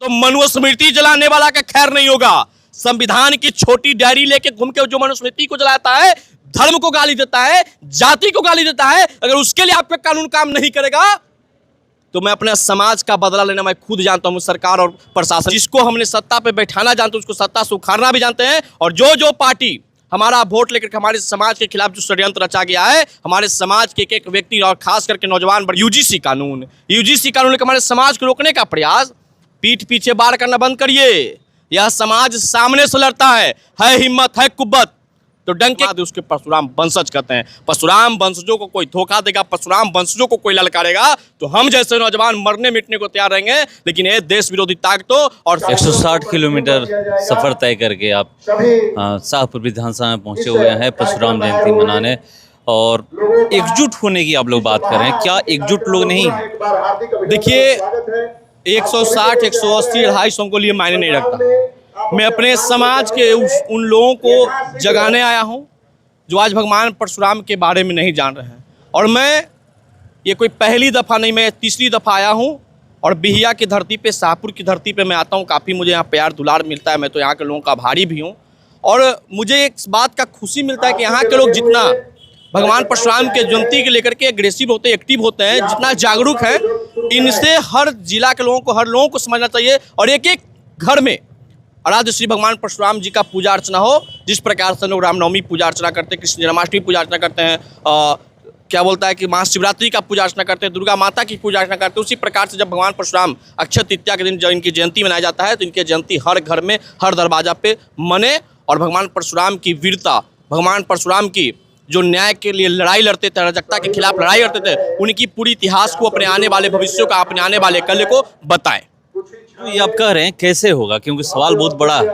तो मनुस्मृति जलाने वाला का खैर नहीं होगा। संविधान की छोटी डायरी लेके घूम के जो मनुस्मृति को जलाता है, धर्म को गाली देता है, जाति को गाली देता है, अगर उसके लिए आपका कानून काम नहीं करेगा तो मैं अपने समाज का बदला लेना मैं खुद जानता हूं। सरकार और प्रशासन जिसको हमने सत्ता पे बैठाना जानते हैं उसको सत्ता से उखाड़ना भी जानते हैं। और जो पार्टी हमारा वोट लेकर हमारे समाज के खिलाफ जो षड्यंत्र रचा गया है, हमारे समाज के एक व्यक्ति और खास करके नौजवान यूजीसी कानून लेकर हमारे समाज को रोकने का प्रयास, पीठ पीछे बार करना बंद करिए। यह समाज सामने से लड़ता है हिम्मत है कुब्बत तो डंके उसके परशुराम वंशज कहते हैं। परशुराम वंशजों को कोई धोखा देगा, परशुराम वंशजों को कोई ललकारेगा तो हम जैसे नौजवान मरने मिटने को तैयार रहेंगे। लेकिन ये देश विरोधी ताकतों और 160 किलोमीटर सफर तय करके आप शाहपुर विधानसभा में पहुंचे हुए हैं परशुराम जयंती मनाने, और एकजुट होने की आप लोग बात कर रहे हैं, क्या एकजुट लोग नहीं? देखिए 160, 180, 250 को लिए मायने नहीं रखता। मैं अपने समाज के उन लोगों को जगाने आया हूं जो आज भगवान परशुराम के बारे में नहीं जान रहे हैं। और मैं ये कोई पहली दफ़ा नहीं, मैं तीसरी दफ़ा आया हूं। और बिहिया की धरती पे, शाहपुर की धरती पे मैं आता हूं, काफ़ी मुझे यहाँ प्यार दुलार मिलता है। मैं तो यहाँ के लोगों का आभारी भी हूँ। और मुझे एक बात का खुशी मिलता है कि यहाँ के लोग जितना भगवान परशुराम के जयंती के लेकर के एग्रेसिव होते हैं, एक्टिव होते हैं, जितना जागरूक है, इनसे हर जिला के लोगों को, हर लोगों को समझना चाहिए। और एक एक घर में आराध्य श्री भगवान परशुराम जी का पूजा अर्चना हो। जिस प्रकार से लोग रामनवमी पूजा अर्चना करते हैं, कृष्ण जन्माष्टमी पूजा अर्चना करते हैं, क्या बोलता है कि महाशिवरात्रि का पूजा अर्चना करते हैं, दुर्गा माता की पूजा अर्चना करते हैं, उसी प्रकार से जब भगवान परशुराम अक्षय तृतीया के दिन जब इनकी जयंती मनाया जाता है तो इनकी जयंती हर घर में, हर दरवाजा पे मने। और भगवान परशुराम की वीरता, भगवान परशुराम की जो न्याय के लिए लड़ाई लड़ते थे, अराजकता के खिलाफ लड़ाई लड़ते थे, उनकी पूरी इतिहास को अपने आने वाले भविष्य का, अपने आने वाले कल को बताएं। तो ये आप कह रहे हैं कैसे होगा, क्योंकि सवाल बहुत बड़ा है।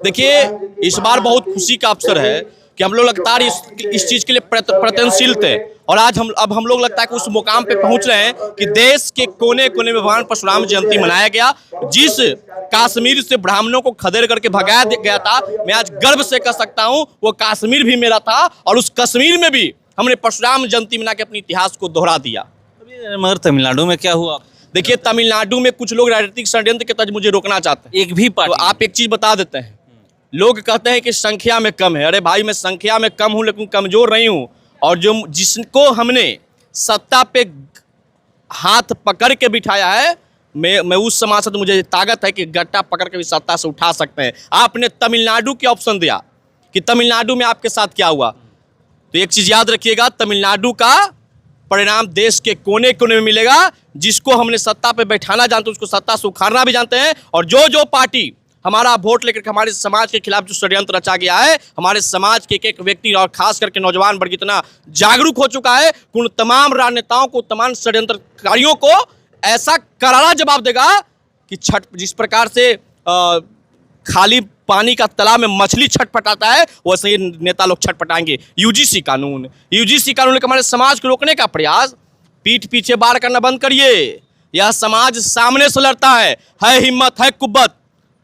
देखिए इस बार बहुत खुशी का अवसर है कि हम लोग लगातार इस चीज़ के लिए प्रयत्नशील थे। और आज हम लोग लगता है कि उस मुकाम पे पहुंच रहे हैं कि देश के कोने कोने में भगवान परशुराम जयंती मनाया गया। जिस कश्मीर से ब्राह्मणों को खदेड़ करके भगाया गया था, मैं आज गर्व से कह सकता हूं वो कश्मीर भी मेरा था। और उस कश्मीर में भी हमने परशुराम जयंती मना के अपने इतिहास को दोहरा दिया। मगर तमिलनाडु में क्या हुआ? देखिए तमिलनाडु में कुछ लोग राजनीतिक षड्यंत्र के तहत मुझे रोकना चाहते हैं। एक भी पार्टी, तो आप एक चीज बता देते हैं, लोग कहते हैं कि संख्या में कम है। अरे भाई मैं संख्या में कम हूं लेकिन कमजोर नहीं हूं। और जो जिसको हमने सत्ता पे हाथ पकड़ के बिठाया है, मैं उस समाज से, तो मुझे ताकत है कि गट्टा पकड़ के भी सत्ता से उठा सकते हैं। आपने तमिलनाडु के ऑप्शन दिया कि तमिलनाडु में आपके साथ क्या हुआ, तो एक चीज याद रखिएगा, तमिलनाडु का परिणाम देश के कोने कोने में मिलेगा। जिसको हमने सत्ता पे बैठाना जानते हैं उसको सत्ता से उखाड़ना भी जानते हैं। और जो पार्टी हमारा वोट लेकर हमारे समाज के खिलाफ जो षड्यंत्र रचा गया है, हमारे समाज के एक व्यक्ति और खास करके नौजवान वर्ग इतना जागरूक हो चुका है कि उन तमाम राजनेताओं को, तमाम षड्यंत्रकारियों को ऐसा करारा जवाब देगा कि जिस प्रकार से खाली पानी का तालाब में मछली छटपटाता है, वैसे ही नेता लोग छटपटाएंगे। यूजीसी कानून लेकर हमारे समाज को रोकने का प्रयास, पीठ पीछे बार करना बंद करिए। यह समाज सामने से लड़ता है हिम्मत है कुब्बत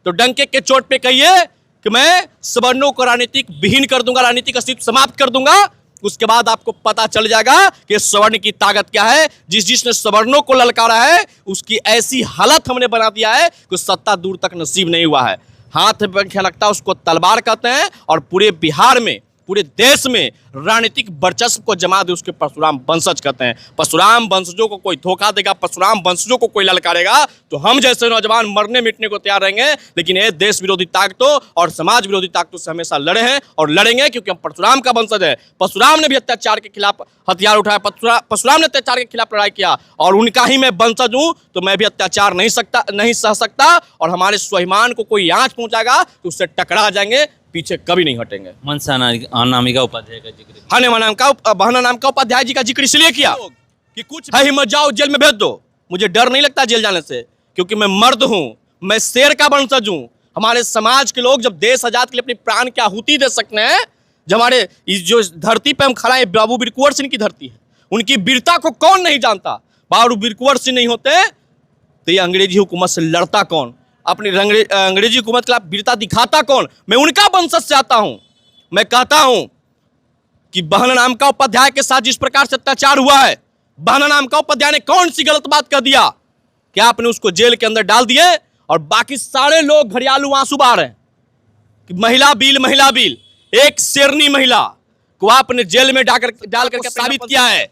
तो डंके के चोट पे कहिए कि मैं सवर्णों को राजनीतिक विहीन कर दूंगा, राजनीतिक अस्तित्व समाप्त कर दूंगा। उसके बाद आपको पता चल जाएगा कि सवर्ण की ताकत क्या है। जिसने सवर्णों को ललकारा है उसकी ऐसी हालत हमने बना दिया है कि सत्ता दूर तक नसीब नहीं हुआ है। हाथ में लगता है उसको तलवार कहते हैं। और पूरे बिहार में, पूरे देश में राजनीतिक वर्चस्व को जमा दे उसके परशुराम वंशज कहते हैं। परशुराम वंशजों को कोई धोखा देगा, परशुराम वंशजों को कोई ललकारेगा तो हम जैसे नौजवान मरने मिटने को तैयार रहेंगे। लेकिन ये देश विरोधी ताकतों और समाज विरोधी ताकतों से हमेशा लड़े हैं और लड़ेंगे, क्योंकि हम परशुराम का वंशज है। परशुराम ने भी अत्याचार के खिलाफ हथियार उठाया, परशुराम ने अत्याचार के खिलाफ लड़ाई किया और उनका ही मैं वंशज हूँ तो मैं भी अत्याचार नहीं सह सकता। और हमारे स्वाभिमान को कोई आँच पहुँचाएगा तो उससे टकरा जाएंगे, पीछे कभी नहीं हटेंगे। मनसा अनामिका उपाध्याय का जिक्र, बहना नाम का उपाध्याय जी का जिक्र इसलिए किया कि कुछ है हिम्मत जाओ जेल में भेज दो। मुझे डर नहीं लगता जेल जाने से, क्योंकि मैं मर्द हूं, मैं शेर का वंशज हूं। हमारे समाज के लोग जब देश आजाद के लिए अपनी प्राण की आहुति दे सकते हैं, जब हमारे जो धरती पे हम खड़ा है बाबू वीर कुंवर सिंह की धरती है, उनकी वीरता को कौन नहीं जानता। बाबू वीर कुंवर सिंह नहीं होते तो ये अंग्रेजी हुकूमत से लड़ता कौन, अपनी अंग्रेजी हुकूमत के खिलाफ वीरता दिखाता कौन। मैं उनका वंशज से आता हूं। मैं कहता हूं कि बहना नाम का उपाध्याय के साथ जिस प्रकार से अत्याचार हुआ है, बहना नाम का उपाध्याय ने कौन सी गलत बात कर दिया कि आपने उसको जेल के अंदर डाल दिए और बाकी सारे लोग घड़ियालू आंसू बहा रहे हैं कि महिला बिल, एक शेरनी महिला को आपने जेल में डाल करके साबित किया है।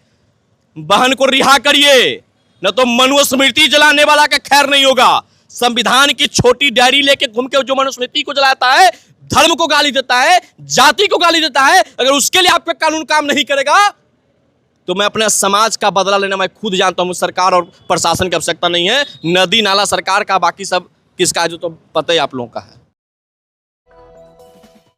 बहन को रिहा करिए, न तो मनुस्मृति जलाने वाला का खैर नहीं होगा। संविधान की छोटी डायरी लेके घूम के जो मनुस्मृति को जलाता है, धर्म को गाली देता है, जाति को गाली देता है, अगर उसके लिए आपका कानून काम नहीं करेगा तो मैं अपने समाज का बदला लेना मैं खुद जानता हूं। सरकार और प्रशासन की आवश्यकता नहीं है। नदी नाला सरकार का, बाकी सब किसका है जो तो पता ही आप लोगों का है।